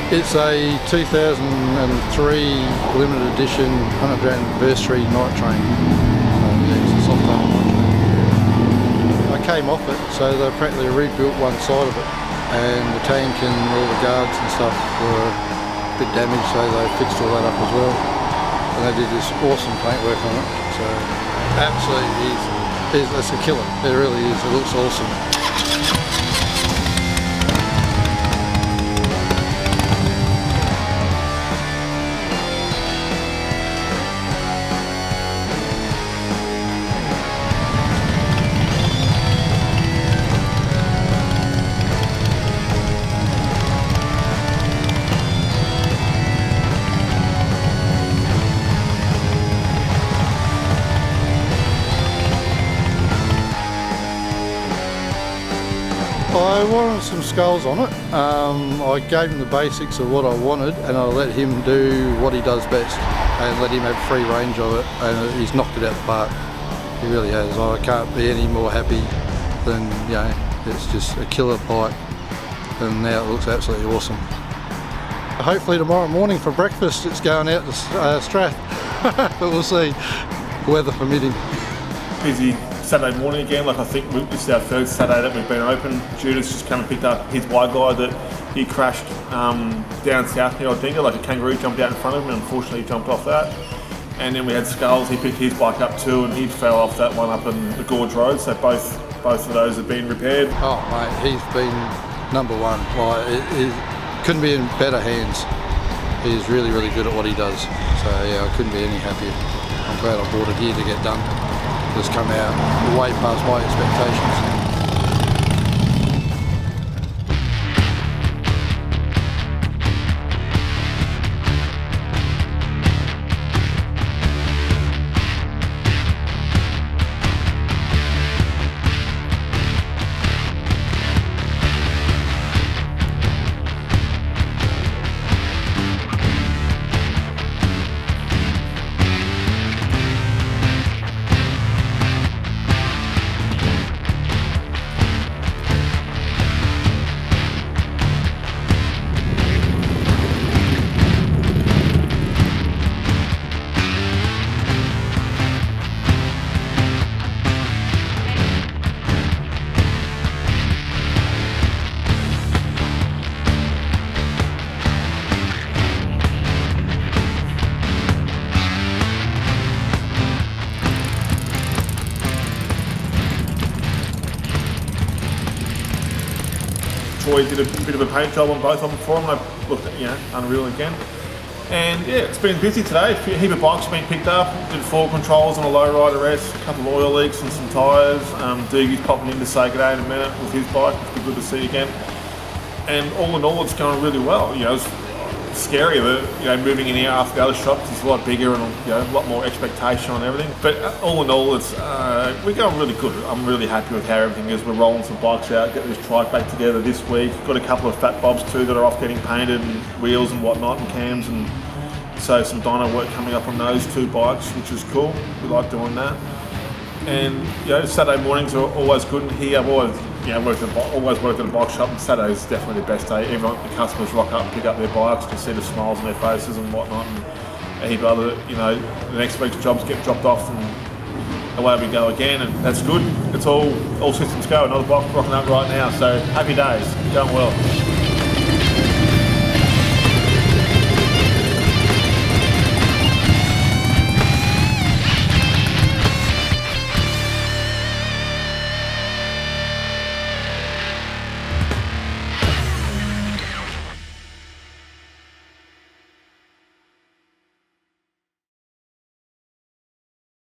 It's a 2003 limited edition 100th anniversary night train. Yeah, it's a soft tail night train. I came off it, so they practically rebuilt one side of it, and the tank and all the guards and stuff were a bit damaged, so they fixed all that up as well. And they did this awesome paintwork on it. So absolutely, it's a killer. It really is. It looks awesome. I wanted some skulls on it. I gave him the basics of what I wanted, and I let him do what he does best and let him have free range of it, and he's knocked it out the park. He really has. I can't be any more happy than, you know, it's just a killer bike, and now it looks absolutely awesome. Hopefully tomorrow morning for breakfast it's going out to Strath, but we'll see, weather permitting. Busy Saturday morning again. Like, I think this is our third Saturday that we've been open. Judith's just come and picked up his white guy that he crashed down south here, I think. Like a kangaroo jumped out in front of him, and unfortunately he jumped off that. And then we had Skulls, he picked his bike up too, and he fell off that one up in the Gorge Road, so both of those have been repaired. Oh mate, he's been number one. Like, it couldn't be in better hands. He's really, really good at what he does. So yeah, I couldn't be any happier. I'm glad I bought it here to get done. It's come out way past my expectations. Troy did a bit of a paint job on both of them for him. They looked, you know, unreal again. And yeah, it's been busy today. A heap of bikes been picked up. Did 4 controls on a low rider S, a couple of oil leaks and some tyres. Doogie's popping in to say good day in a minute with his bike. It's good to see again. And all in all, it's going really well. You know, it's scary that, you know, moving in here after the other shops is a lot bigger and, you know, a lot more expectation on everything. But all in all, it's we're going really good. I'm really happy with how everything is. We're rolling some bikes out, getting this trike back together this week. Got a couple of fat bobs too that are off getting painted, and wheels and whatnot, and cams, and so some dyno work coming up on those 2 bikes, which is cool. We like doing that. And you know, Saturday mornings are always good in here. I've always, you know, always worked at a bike shop, and Saturday is definitely the best day. Everyone, the customers rock up and pick up their bikes to see the smiles on their faces and whatnot, and a heap of other, you know, the next week's jobs get dropped off and away we go again, and that's good. It's all systems go. Another bike rocking up right now, so happy days, going well.